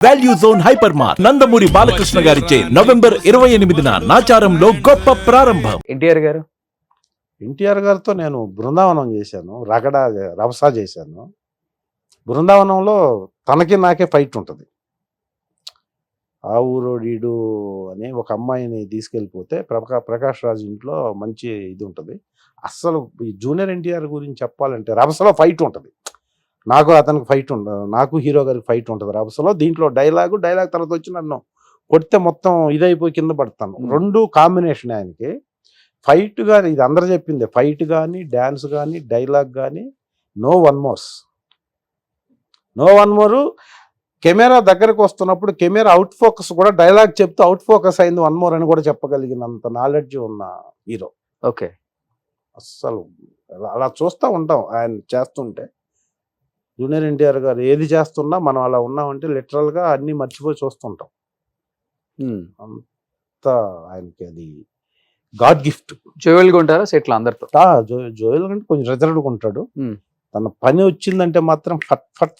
Value zone hyper mart Nandamuri Balakrishna గారిచే November 28న నాచారంలో గొప్ప ప్రారంభం. ఎన్టీఆర్ గారితో నేను బృందావనం చేశాను, రవసా చేశాను. బృందావనంలో తనకి నాకే ఫైట్ ఉంటుంది. ఆ ఊరోడీడు అని ఒక అమ్మాయిని తీసుకెళ్ళిపోతే ప్రకాష్ రాజ్ ఇంట్లో మంచి ఇది ఉంటుంది. అస్సలు ఈ జూనియర్ ఎన్టీఆర్ గురించి చెప్పాలంటే రవసలో ఫైట్ ఉంటుంది. నాకు అతనికి ఫైట్ ఉండదు, నాకు హీరో గారికి ఫైట్ ఉంటుంది రవసలో. దీంట్లో డైలాగ్ తర్వాత వచ్చి నన్ను కొడితే మొత్తం ఇదైపోయి కింద పడతాను. రెండు కాంబినేషన్ ఆయనకి. ఫైట్ కానీ ఇది అందరు చెప్పింది, ఫైట్ కానీ డ్యాన్స్ కానీ డైలాగ్ కానీ నో వన్ మోరు. కెమెరా దగ్గరకు వస్తున్నప్పుడు కెమెరా అవుట్ ఫోకస్ కూడా డైలాగ్ చెప్తూ అవుట్ ఫోకస్ అయింది వన్ మోర్ అని కూడా చెప్పగలిగినంత నాలెడ్జ్ ఉన్న హీరో. ఓకే, అస్సలు అలా చూస్తూ ఉంటాం ఆయన చేస్తుంటే. జూనియర్ ఎన్టీఆర్ గారు ఏది చేస్తున్నా మనం అలా ఉన్నామంటే లిటరల్గా అన్నీ మర్చిపోయి చూస్తుంటాం. అంత ఆయనకి అది గాడ్ గిఫ్ట్. జోయల్గా ఉంటారా సెట్లు అందరితో? జోయల్ అంటే కొంచెం రిజర్వ్డ్గా ఉంటాడు. తన పని వచ్చిందంటే మాత్రం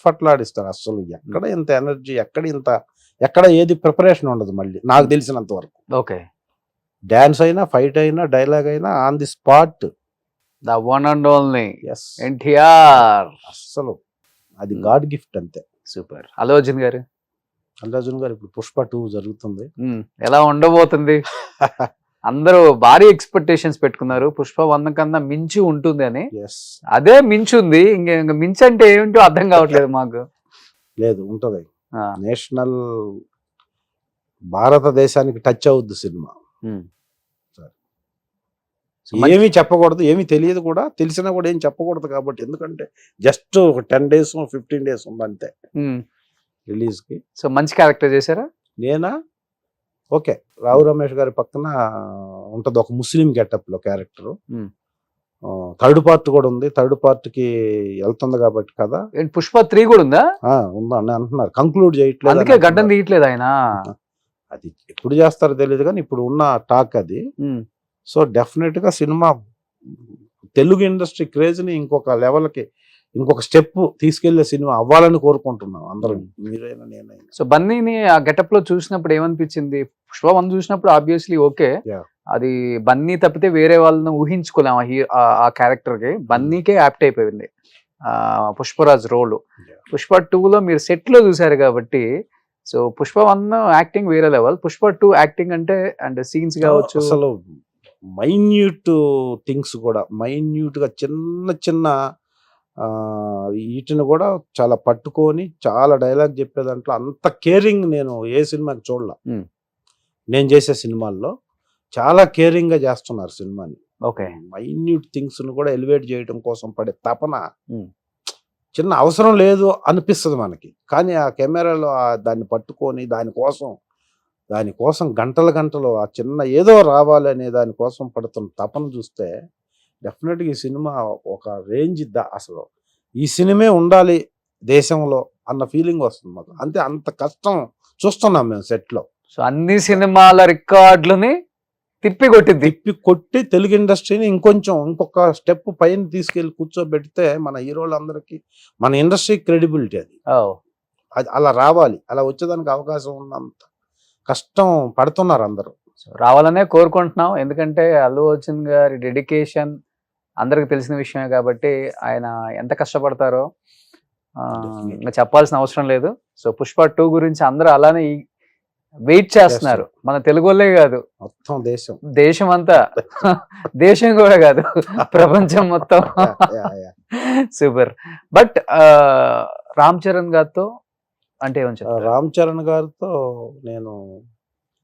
ఫట్లాడిస్తాడు. అసలు ఎక్కడ ఇంత ఎనర్జీ, ఎక్కడ ఏది ప్రిపరేషన్ ఉండదు మళ్ళీ నాకు తెలిసినంత వరకు. ఓకే, డాన్స్ అయినా ఫైట్ అయినా డైలాగ్ అయినా on the spot. The one and only S NTR. అస్సలు అది గాడ్ గిఫ్ట్ అంతే. సూపర్. అల్లు అర్జున్ గారు ఇప్పుడు పుష్ప 2 జరుగుతుంది. ఎలా ఉండబోతుంది? అందరూ భారీ ఎక్స్పెక్టేషన్స్ పెట్టుకున్నారు, పుష్ప 1 కన్నా మించి ఉంటుంది అని. అదే మించుంది. ఇంక మించి అంటే ఏమిటో అర్థం కావట్లేదు మాకు. లేదు, ఉంటది. నేషనల్ భారతదేశానికి టచ్ అవుద్ది సినిమా. ఏమీ చెప్పకూడదు, ఏమీ తెలియదు కూడా, తెలిసినా కూడా ఏం చెప్పకూడదు కాబట్టి. ఎందుకంటే జస్ట్ ఒక 10 days 15 days ఉంది అంతే రిలీజ్ కి. సో మంచి క్యారెక్టర్ చేశారా? నేనా? ఓకే, రావు రమేష్ గారి పక్కన ఉంటది ఒక ముస్లిం గెటప్ లో క్యారెక్టర్. థర్డ్ పార్ట్ కూడా ఉంది, థర్డ్ పార్ట్ కి వెళ్తుంది కాబట్టి కదా. పుష్ప 3 కూడా ఉందా? ఉందా అని అంటున్నారు. కంక్లూడ్ చేయట్లేదు, అందుకే గడ్డం తీయట్లేదు ఆయన. అది ఎప్పుడు చేస్తారో తెలియదు కానీ ఇప్పుడు ఉన్న టాక్ అది. సో డెఫినెట్ గా సినిమా తెలుగు ఇండస్ట్రీ క్రేజ్ ని ఇంకొక లెవెల్కి, ఇంకొక స్టెప్ తీసుకెళ్లే సినిమా అవ్వాలని కోరుకుంటున్నాం అందరం, మీరైనా నేనైనా. సో బన్నీని ఆ గెటప్ లో చూసినప్పుడు ఏమనిపించింది? పుష్ప 1 చూసినప్పుడు ఆబ్వియస్లీ ఓకే, అది బన్నీ తప్పితే వేరే వాళ్ళని ఊహించుకోలేం ఆ క్యారెక్టర్ కి. బన్నీకే యాప్ట్ అయిపోయింది పుష్పరాజ్ రోల్. పుష్ప 2లో మీరు సెట్ లో చూసారు కాబట్టి, సో పుష్ప 1 యాక్టింగ్ వేరే లెవెల్, పుష్ప 2 యాక్టింగ్ అంటే సీన్స్ కావచ్చు, అసలు మైన్యూట్ థింగ్స్ కూడా, మైన్యూట్ గా చిన్న వీటిని కూడా చాలా పట్టుకొని చాలా డైలాగ్ చెప్పే దాంట్లో అంత కేరింగ్ నేను ఏ సినిమాకి చూడలా. నేను చేసే సినిమాల్లో చాలా కేరింగ్ గా చేస్తున్నారు సినిమాని. ఓకే, మైన్యూట్ థింగ్స్ ను కూడా ఎలివేట్ చేయడం కోసం పడే తపన చిన్న అవసరం లేదు అనిపిస్తుంది మనకి, కానీ ఆ కెమెరాలో దాన్ని పట్టుకొని దానికోసం గంటలు ఆ చిన్న ఏదో రావాలి అనే దానికోసం పడుతున్న తపన చూస్తే డెఫినెట్గా ఈ సినిమా ఒక రేంజ్. అసలు ఈ సినిమే ఉండాలి దేశంలో అన్న ఫీలింగ్ వస్తుంది మాకు. అంతే, అంత కష్టం చూస్తున్నాం మేము సెట్లో. సో అన్ని సినిమాల రికార్డులని తిప్పి కొట్టి తెలుగు ఇండస్ట్రీని ఇంకొక స్టెప్ పైన తీసుకెళ్లి కూర్చోబెడితే మన హీరోలందరికీ, మన ఇండస్ట్రీ క్రెడిబిలిటీ అది అలా రావాలి. అలా వచ్చేదానికి అవకాశం ఉన్నంత కష్టం పడుతున్నారు అందరూ. రావాలనే కోరుకుంటున్నాం. ఎందుకంటే అల్లు అర్జున్ గారి డెడికేషన్ అందరికి తెలిసిన విషయమే కాబట్టి, ఆయన ఎంత కష్టపడతారో ఇంకా చెప్పాల్సిన అవసరం లేదు. సో పుష్ప 2 గురించి అందరూ అలానే వెయిట్ చేస్తున్నారు. మన తెలుగు వాళ్ళే కాదు, మొత్తం దేశం అంతా, దేశం కూడా కాదు, ప్రపంచం మొత్తం. సూపర్. బట్ రామ్ చరణ్ గారితో అంటే ఏమని చెప్తారు? రామ్ చరణ్ గారితో నేను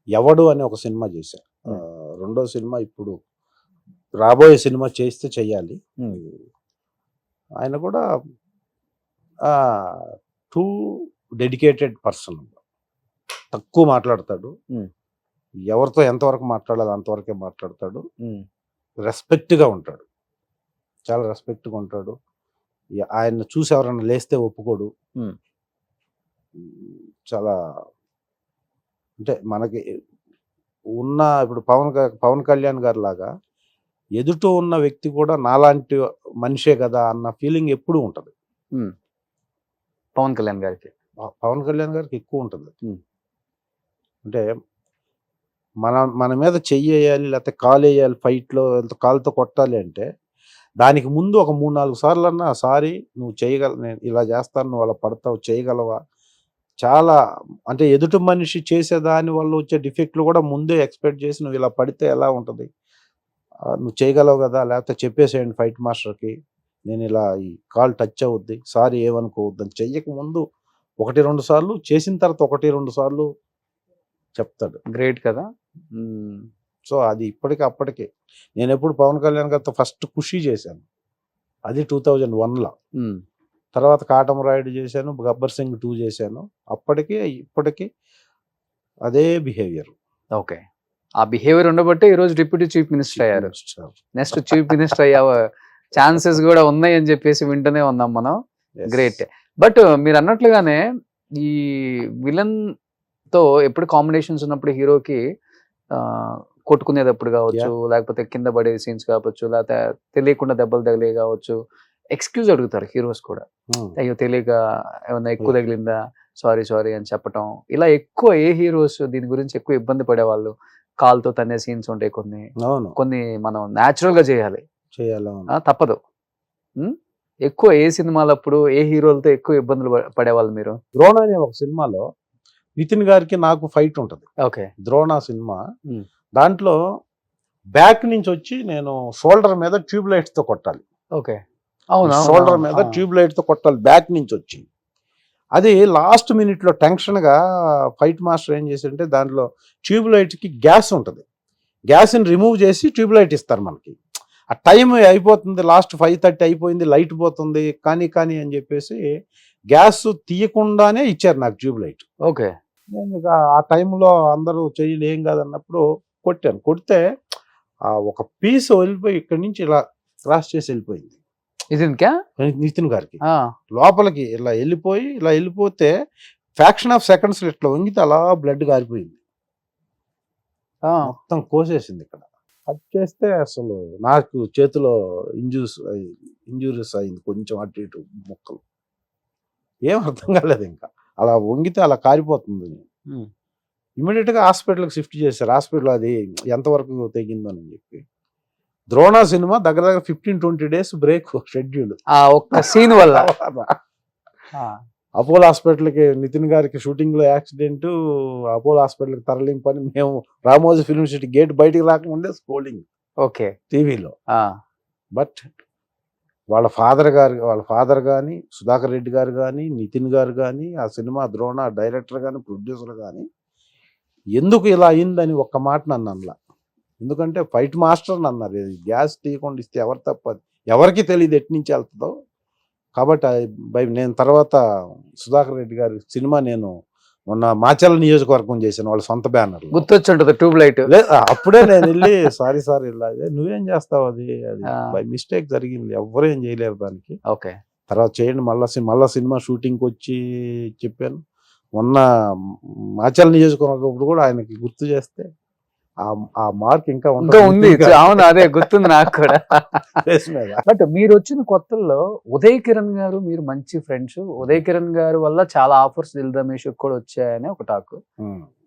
ఎవడు అని ఒక సినిమా చేశాను. రెండో సినిమా ఇప్పుడు రాబోయే సినిమా చేస్తే చెయ్యాలి. ఆయన కూడా టూ డెడికేటెడ్ పర్సన్. తక్కువ మాట్లాడతాడు, ఎవరితో ఎంతవరకు మాట్లాడాలి అంతవరకే మాట్లాడతాడు. రెస్పెక్ట్గా ఉంటాడు, చాలా రెస్పెక్ట్గా ఉంటాడు. ఆయన చూసి ఎవరైనా లేస్తే ఒప్పుకోడు. చాలా అంటే మనకి ఇప్పుడు పవన్ కళ్యాణ్ గారి లాగా ఎదుట ఉన్న వ్యక్తి కూడా నాలాంటి మనిషే కదా అన్న ఫీలింగ్ ఎప్పుడూ ఉంటుంది పవన్ కళ్యాణ్ గారికి. పవన్ కళ్యాణ్ గారికి ఎక్కువ ఉంటుంది. Hmm. అంటే మన మీద చెయ్యి వేయాలి లేకపోతే కాలు వేయాలి, ఫైట్లో కాలుతో కొట్టాలి అంటే దానికి ముందు ఒక 3-4 సార్లు అన్నా సారీ నువ్వు చేయగల, నేను ఇలా చేస్తాను, నువ్వు అలా పడతావు, చేయగలవా, చాలా అంటే ఎదుటి మనిషి చేసేదాని వల్ల వచ్చే డిఫెక్ట్లు కూడా ముందే ఎక్స్పెక్ట్ చేసి నువ్వు ఇలా పడితే ఎలా ఉంటుంది, నువ్వు చేయగలవు కదా, లేకపోతే చెప్పేసేయండి ఫైట్ మాస్టర్కి నేను ఇలా ఈ కాల్ టచ్ అవుద్ది, సారీ ఏమనుకోవద్దు అని చెయ్యక ముందు 1-2 సార్లు, చేసిన తర్వాత 1-2 సార్లు చెప్తాడు. గ్రేట్ కదా. సో అది ఇప్పటికి అప్పటికే నేను ఎప్పుడు పవన్ కళ్యాణ్ గారితో ఫస్ట్ ఖుషి చేశాను, అది 2001లో. తర్వాత కాటమరాయుడు చేశాను, గబ్బర్ సింగ్ 2 చేశాను. అప్పటికి ఇప్పటికి అదే బిహేవియర్. ఓకే, ఆ బిహేవియర్ ఉండబట్టే ఈరోజు డిప్యూటీ చీఫ్ మినిస్టర్ అయ్యారు. నెక్స్ట్ చీఫ్ మినిస్టర్ అయ్యే ఛాన్సెస్ కూడా ఉన్నాయి అని చెప్పేసి వింటూనే ఉన్నాం మనం. గ్రేట్. బట్ మీరు అన్నట్లుగానే ఈ విలన్ తో ఎప్పుడు కాంబినేషన్స్ ఉన్నప్పుడు హీరోకి కొట్టుకునేటప్పుడు కావచ్చు, లేకపోతే కింద పడే సీన్స్ కావచ్చు, లేకపోతే తెలియకుండా దెబ్బలు తగిలే కావచ్చు, ఎక్స్క్యూజ్ అడుగుతారు హీరోస్ కూడా. అయ్యో తెలియక ఏమన్నా ఎక్కువ తగిలిందా, సారీ సారీ అని చెప్పటం. ఇలా ఎక్కువ ఏ హీరోస్ దీని గురించి ఎక్కువ ఇబ్బంది పడేవాళ్ళు? కాల్తో తన్నే సీన్స్ ఉంటాయి కొన్ని, కొన్ని మనం న్యాచురల్ గా చేయాలి, తప్పదు. ఎక్కువ ఏ సినిమాలప్పుడు ఏ హీరోలతో ఎక్కువ ఇబ్బందులు పడేవాళ్ళు మీరు? ద్రోణ అనే ఒక సినిమాలో నితిన్ గారికి నాకు ఫైట్ ఉంటుంది. Okay, Drona cinema. దాంట్లో బ్యాక్ నుంచి వచ్చి నేను షోల్డర్ మీద ట్యూబ్ లైట్స్ తో కొట్టాలి. ఓకే, అవును, షోల్డర్ మీద ట్యూబ్ లైట్ తో కొట్టాలి బ్యాక్ నుంచి వచ్చి. అది లాస్ట్ మినిట్ లో టెన్షన్ గా ఫైట్ మాస్టర్ ఏం చేసింటే దాంట్లో ట్యూబ్ లైట్ కి గ్యాస్ ఉంటుంది, గ్యాస్ ని రిమూవ్ చేసి ట్యూబ్ లైట్ ఇస్తారు మనకి. ఆ టైం అయిపోతుంది, లాస్ట్ 5:30 అయిపోయింది, లైట్ పోతుంది, కానీ అని చెప్పేసి గ్యాస్ తీయకుండానే ఇచ్చారు నాకు ట్యూబ్ లైట్. ఓకే, నేను ఇక ఆ టైంలో అందరూ చెయ్యలు ఏం కాదన్నప్పుడు కొట్టాను. కొడితే ఆ ఒక పీస్ వెళ్ళిపోయి ఇక్కడి నుంచి ఇలా క్రాస్ చేసి వెళ్ళిపోయింది నితిన్ గారికి. లోపలికి ఇలా వెళ్ళిపోతే ఫ్యాక్షన్ ఆఫ్ సెకండ్స్ ఇట్లా వంగితే అలా బ్లడ్ గారిపోయింది, మొత్తం కోసేసింది. ఇక్కడ కట్ చేస్తే అసలు నాకు చేతిలో ఇంజూరీస్ అయింది, కొంచెం అటు ఇటు ముక్కలు, ఏం అర్థం కాలేదు. ఇంకా అలా వంగితే అలా కారిపోతుంది. ఇమీడియట్ గా హాస్పిటల్కి షిఫ్ట్ చేశారు. హాస్పిటల్ అది ఎంతవరకు తెగిందని చెప్పి. ద్రోణ సినిమా దగ్గర 15-20 డేస్ బ్రేక్ షెడ్యూల్ ఒక్క సీన్ వల్ల. అపోలో హాస్పిటల్కి నితిన్ గారికి షూటింగ్ లో యాక్సిడెంట్, అపోలో హాస్పిటల్కి తరలింపని మేము రామోజీ ఫిల్మ్ సిటీ గేట్ బయటికి రాకముందే స్క్రోలింగ్ ఓకే టీవీలో. బట్ వాళ్ళ ఫాదర్ కానీ సుధాకర్ రెడ్డి గారు కానీ నితిన్ గారు కానీ ఆ సినిమా ద్రోణ డైరెక్టర్ కానీ ప్రొడ్యూసర్ కానీ ఎందుకు ఇలా అయిందని ఒక్క మాట నన్ను అనలా. ఎందుకంటే ఫైట్ మాస్టర్ అన్నారు, గ్యాస్ తీయకుండా ఇస్తే ఎవరు తప్పదు, ఎవరికి తెలియదు ఎటు నుంచి వెళ్తుందో. కాబట్టి నేను తర్వాత సుధాకర్ రెడ్డి గారి సినిమా నేను మొన్న మాచల్ నియోజకవర్గం చేశాను, వాళ్ళ సొంత బ్యానర్ గుర్తొచ్చుంటది ట్యూబ్ లైట్. అప్పుడే నేను వెళ్ళి సారీ ఇలా నువ్వేం చేస్తావు, అది బై మిస్టేక్ జరిగింది, ఎవరు ఏం చేయలేరు దానికి. ఓకే, తర్వాత చేయండి మళ్ళా సినిమా షూటింగ్కి వచ్చి చెప్పాను. మొన్న మాచల్ నియోజకవర్గం కూడా ఆయనకి గుర్తు చేస్తే ఆ మార్క్ ఇంకా ఉంది. అవును, అదే గుర్తుంది నాకు కూడా. బట్ మీరు వచ్చిన కొత్తల్లో ఉదయ్ కిరణ్ గారు, మీరు మంచి ఫ్రెండ్స్, ఉదయ్ కిరణ్ గారు వల్ల చాలా ఆఫర్స్ దిల్ రమేష్ కూడా వచ్చాయని ఒక టాక్.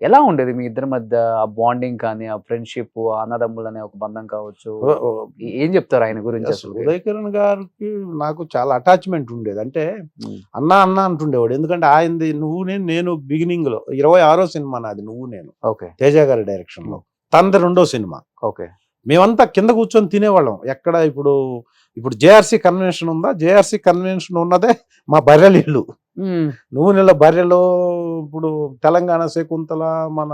ఎలా ఉండేది మీ ఇద్దరి మధ్య ఆ బాండింగ్ కానీ, ఆ ఫ్రెండ్షిప్, అన్నదమ్ములు అనే ఒక బంధం కావచ్చు, ఏం చెప్తారు ఆయన గురించి? అసలు ఉదయ్ కిరణ్ గారికి నాకు చాలా అటాచ్మెంట్ ఉండేది. అంటే అన్న అంటుండేవాడు. ఎందుకంటే ఆయనది నేను బిగినింగ్ లో 26వ సినిమా నాది నువ్వు నేను, తేజ గారి డైరెక్షన్ లో. తనది 2వ సినిమా. ఓకే, మేమంతా కింద కూర్చొని తినేవాళ్ళం. ఎక్కడ ఇప్పుడు జేఆర్సీ కన్వెన్షన్ ఉందా, జేఆర్సీ కన్వెన్షన్ ఉన్నదే మా బర్రెల ఇల్లు. నువ్వు నెల బర్రెలు, ఇప్పుడు తెలంగాణ శకుంతల, మన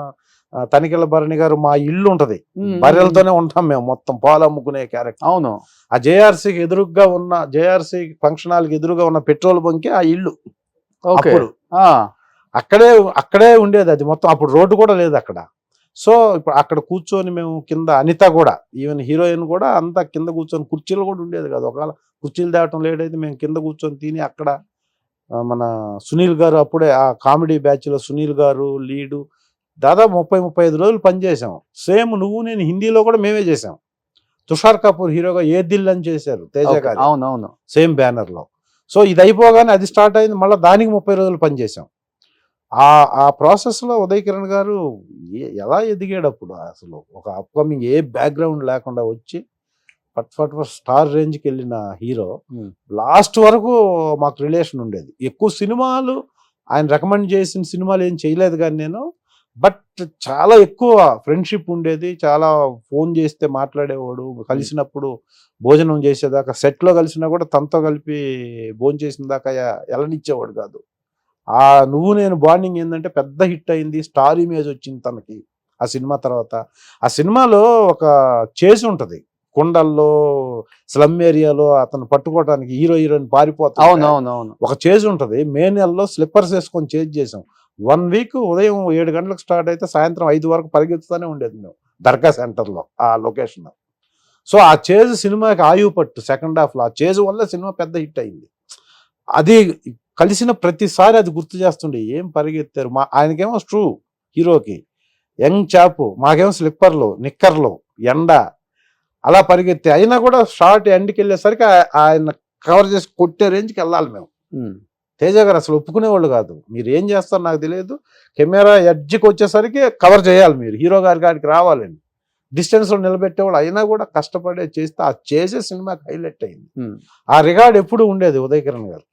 తనికెళ్ళ భరణి గారు, మా ఇల్లు ఉంటది, బర్రెలతోనే ఉంటాం మేము, మొత్తం పాలు అమ్ముకునే క్యారెక్టర్. అవును, ఆ జేఆర్సీకి ఎదురుగా ఉన్న, జేఆర్సీ ఫంక్షన్ హాల్కి ఎదురుగా ఉన్న పెట్రోల్ బంకే ఆ ఇల్లు. అప్పుడు అక్కడే ఉండేది అది మొత్తం. అప్పుడు రోడ్డు కూడా లేదు అక్కడ. సో ఇప్పుడు అక్కడ కూర్చొని మేము కింద, అనిత కూడా, ఈవెన్ హీరోయిన్ కూడా అంతా కింద కూర్చొని, కుర్చీలు కూడా ఉండేది కాదు. ఒకవేళ కుర్చీలు తేవటం లేట్ అయితే మేము కింద కూర్చొని తిని అక్కడ. మన సునీల్ గారు అప్పుడే ఆ కామెడీ బ్యాచ్లో సునీల్ గారు లీడు, దాదాపు 30-35 రోజులు పనిచేసాం. సేమ్ నువ్వు నేను హిందీలో కూడా మేమే చేసాం. తుషార్ కపూర్ హీరోగా ఏ దిల్ అని చేశారు తేజ గారు, అవునవును, సేమ్ బ్యానర్ లో. సో ఇది అయిపోగానే అది స్టార్ట్ అయింది, మళ్ళీ దానికి 30 రోజులు పనిచేసాం. ఆ ప్రాసెస్లో ఉదయ్ కిరణ్ గారు ఎలా ఎదిగాడు అప్పుడు అసలు. ఒక అప్కమింగ్ ఏ బ్యాక్గ్రౌండ్ లేకుండా వచ్చి ఫట్ స్టార్ రేంజ్కి వెళ్ళిన హీరో. లాస్ట్ వరకు మాకు రిలేషన్ ఉండేది. ఎక్కువ సినిమాలు ఆయన రికమెండ్ చేసిన సినిమాలు ఏం చేయలేదు కానీ నేను, బట్ చాలా ఎక్కువ ఫ్రెండ్షిప్ ఉండేది. చాలా ఫోన్ చేస్తే మాట్లాడేవాడు, కలిసినప్పుడు భోజనం చేసేదాకా, సెట్లో కలిసినా కూడా తనతో కలిపి భోజనం చేసిన దాకా ఎలనిచ్చేవాడు కాదు. ఆ నువ్వు నేను బాండింగ్ ఏంటంటే పెద్ద హిట్ అయింది, స్టార్ ఇమేజ్ వచ్చింది తనకి ఆ సినిమా తర్వాత. ఆ సినిమాలో ఒక చేసి ఉంటుంది, కొండల్లో స్లమ్ ఏరియాలో అతను పట్టుకోవడానికి హీరోయిన్ పారిపోతాడు. అవునవునవును. ఒక చేజ్ ఉంటుంది. మే నెలలో స్లిప్పర్స్ వేసుకొని చేజ్ చేసాం. 1 వీక్ ఉదయం 7 గంటలకు స్టార్ట్ అయితే సాయంత్రం 5 వరకు పరిగెత్తుతూనే ఉండేది మేము దర్గా సెంటర్లో ఆ లొకేషన్. సో ఆ చేజ్ సినిమాకి ఆయువు పట్టు సెకండ్ హాఫ్లో. ఆ చేజ్ వల్ల సినిమా పెద్ద హిట్ అయింది. అది కలిసిన ప్రతిసారి అది గుర్తు చేస్తుండే, ఏం పరిగెత్తారు. ఆయనకేమో ట్రూ హీరోకి యంగ్ చాపు, మాకేమో స్లిప్పర్లు, నిక్కర్లు, ఎండ, అలా పరిగెత్తి అయినా కూడా షార్ట్ ఎండ్కి వెళ్ళేసరికి ఆయన కవర్ చేసి కొట్టే రేంజ్కి వెళ్ళాలి మేము. తేజ గారు అసలు ఒప్పుకునేవాళ్ళు కాదు. మీరు ఏం చేస్తారు నాకు తెలియదు, కెమెరా ఎడ్జ్కి వచ్చేసరికి కవర్ చేయాలి, మీరు హీరో గారి కాడికి రావాలండి. డిస్టెన్స్లో నిలబెట్టేవాళ్ళు. అయినా కూడా కష్టపడే చేస్తే ఆ చేసే సినిమాకి హైలైట్ అయింది. ఆ రికార్డ్ ఎప్పుడు ఉండేది ఉదయ్ కిరణ్ గారు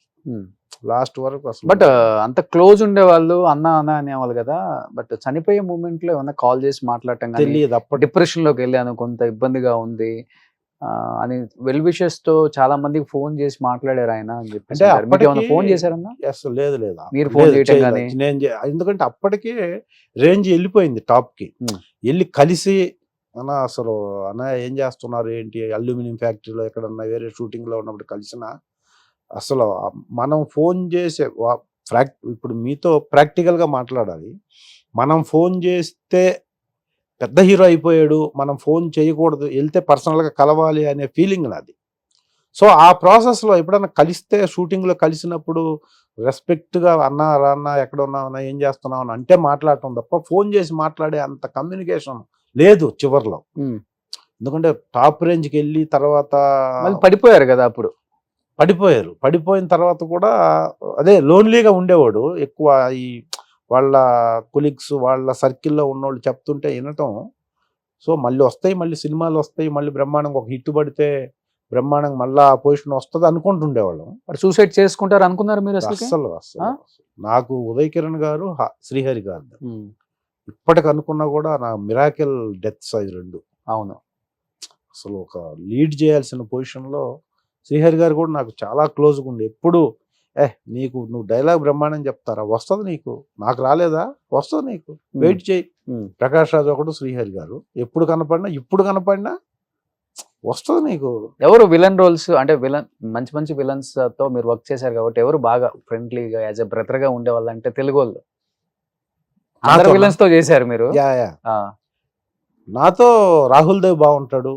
లాస్ట్ వరకు అసలు. బట్ అంత క్లోజ్ ఉండేవాళ్ళు, అన్న అన్న అనేవాళ్ళు కదా. బట్ చనిపోయే మూమెంట్ లో ఏమన్నా కాల్ చేసి మాట్లాడటం కానీ, తెలియదు అప్పటి. డిప్రెషన్ లోకి వెళ్ళాను, కొంత ఇబ్బందిగా ఉంది అని వెల్ విషెస్ తో చాలా మందికి ఫోన్ చేసి మాట్లాడారు ఆయన అని చెప్పి. అంటే అప్పటికి ఫోన్ చేశారన్నా? అసలు లేదు లేదు, మీరు ఫోన్ చేయటం కానీ? ఎందుకంటే అప్పటికే రేంజ్ వెళ్ళిపోయింది టాప్ కి. వెళ్ళి కలిసి అన్న అసలు అన్న ఏం చేస్తున్నారు ఏంటి, అల్యూమినియం ఫ్యాక్టరీలో ఎక్కడన్నా వేరే షూటింగ్ లో ఉన్నప్పుడు కలిసిన అసలు మనం ఫోన్ చేసే ఇప్పుడు మీతో ప్రాక్టికల్గా మాట్లాడాలి. మనం ఫోన్ చేస్తే పెద్ద హీరో అయిపోయాడు, మనం ఫోన్ చేయకూడదు, వెళ్తే పర్సనల్గా కలవాలి అనే ఫీలింగ్ నాది. సో ఆ ప్రాసెస్లో ఎప్పుడన్నా కలిస్తే, షూటింగ్లో కలిసినప్పుడు రెస్పెక్ట్గా అన్న రాన్న ఎక్కడ ఉన్నావన్నా ఏం చేస్తున్నావు అంటే మాట్లాడటం తప్ప ఫోన్ చేసి మాట్లాడే అంత కమ్యూనికేషన్ లేదు చివర్లో. ఎందుకంటే టాప్ రేంజ్కి వెళ్ళి తర్వాత పడిపోయారు కదా, అప్పుడు పడిపోయారు. పడిపోయిన తర్వాత కూడా అదే లోన్లీగా ఉండేవాడు ఎక్కువ. ఈ వాళ్ళ కొలీగ్స్, వాళ్ళ సర్కిల్లో ఉన్నోళ్ళు చెప్తుంటే వినటం. సో మళ్ళీ వస్తాయి, మళ్ళీ సినిమాలు వస్తాయి, మళ్ళీ బ్రహ్మాండంగా ఒక హిట్ పడితే బ్రహ్మాండంగా మళ్ళీ ఆ పొజిషన్ వస్తుంది అనుకుంటుండేవాళ్ళం. సూసైడ్ చేసుకుంటారు అనుకున్నారు మీరు? అసలు నాకు ఉదయ్ కిరణ్ గారు, శ్రీహరి గారు ఇప్పటికి అనుకున్నా కూడా నా మిరాకిల్ డెత్స్ అవి రెండు. అవును, అసలు ఒక లీడ్ చేయాల్సిన పొజిషన్లో శ్రీహరి గారు కూడా నాకు చాలా క్లోజ్గా ఉండి ఎప్పుడు నువ్వు డైలాగ్ బ్రహ్మాండం చెప్తారా, వస్తుంది నీకు, నాకు రాలేదా, వస్తుంది నీకు, వెయిట్ చేయి. ప్రకాష్ రాజ్ ఒకడు, శ్రీహరి గారు ఎప్పుడు కనపడినా, ఇప్పుడు కనపడినా వస్తుంది నీకు. ఎవరు విలన్ రోల్స్ అంటే మంచి మంచి విలన్స్ తో మీరు వర్క్ చేశారు కాబట్టి ఎవరు బాగా ఫ్రెండ్లీగా యాజ్ ఎ బ్రదర్ గా ఉండేవాళ్ళు అంటే తెలుగు వాళ్ళు? అందరు విలన్స్ తో చేశారు మీరు? నాతో రాహుల్ దేవ్ బాగుంటాడు.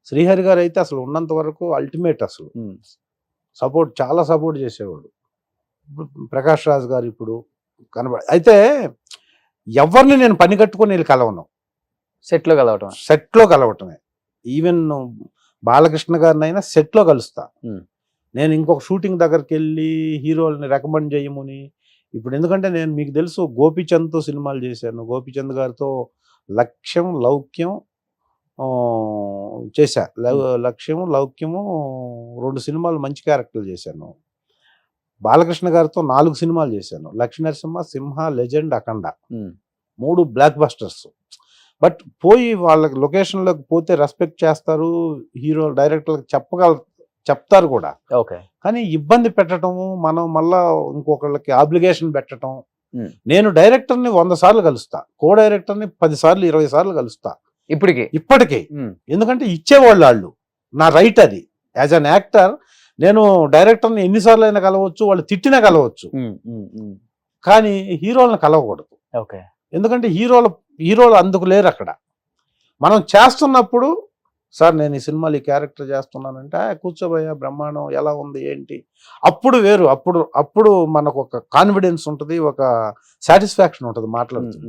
శ్రీహరి గారు అయితే అసలు ఉన్నంత వరకు అల్టిమేట్, అసలు చాలా సపోర్ట్ చేసేవాడు. ఇప్పుడు ప్రకాష్ రాజ్ గారు ఇప్పుడు అయితే ఎవరిని నేను పని కట్టుకొని వెళ్ళి కలవను, సెట్లో కలవటమే. ఈవెన్ బాలకృష్ణ గారిని అయినా సెట్లో కలుస్తా. నేను ఇంకొక షూటింగ్ దగ్గరికి వెళ్ళి హీరోల్ని రికమెండ్ చేయమని. ఇప్పుడు ఎందుకంటే నేను మీకు తెలుసు గోపీచంద్తో సినిమాలు చేశాను. గోపీచంద్ గారితో లక్ష్యం, లౌక్యం చేశా. లక్ష్యము, లౌక్యము 2 సినిమాలు మంచి క్యారెక్టర్లు చేశాను. బాలకృష్ణ గారితో 4 సినిమాలు చేశాను. Lakshmi Narasimha, Simha, Legend, Akhanda 3 blockbusters. But పోయి వాళ్ళకి లొకేషన్లోకి పోతే రెస్పెక్ట్ చేస్తారు, హీరో డైరెక్టర్లకు చెప్తారు కూడా. కానీ ఇబ్బంది పెట్టడము, మనం మళ్ళా ఇంకొకళ్ళకి ఆబ్లిగేషన్ పెట్టడం. నేను డైరెక్టర్ని 100 సార్లు కలుస్తా, కో డైరెక్టర్ని 10 సార్లు 20 సార్లు కలుస్తా ఇప్పటికీ. ఎందుకంటే ఇచ్చేవాళ్ళు వాళ్ళు, నా రైట్ అది. యాజ్ అన్ యాక్టర్ నేను డైరెక్టర్ని ఎన్నిసార్లు అయినా కలవచ్చు, వాళ్ళు తిట్టినా కలవచ్చు, కానీ హీరోలను కలవకూడదు. ఎందుకంటే హీరోలు అందుకు లేరు అక్కడ. మనం చేస్తున్నప్పుడు సార్ నేను ఈ సినిమాలో ఈ క్యారెక్టర్ చేస్తున్నానంటే కూర్చోబోయా బ్రహ్మాండం, ఎలా ఉంది ఏంటి, అప్పుడు వేరు. అప్పుడు మనకు ఒక కాన్ఫిడెన్స్ ఉంటుంది, ఒక సాటిస్ఫాక్షన్ ఉంటుంది మాట్లాడుతుంది.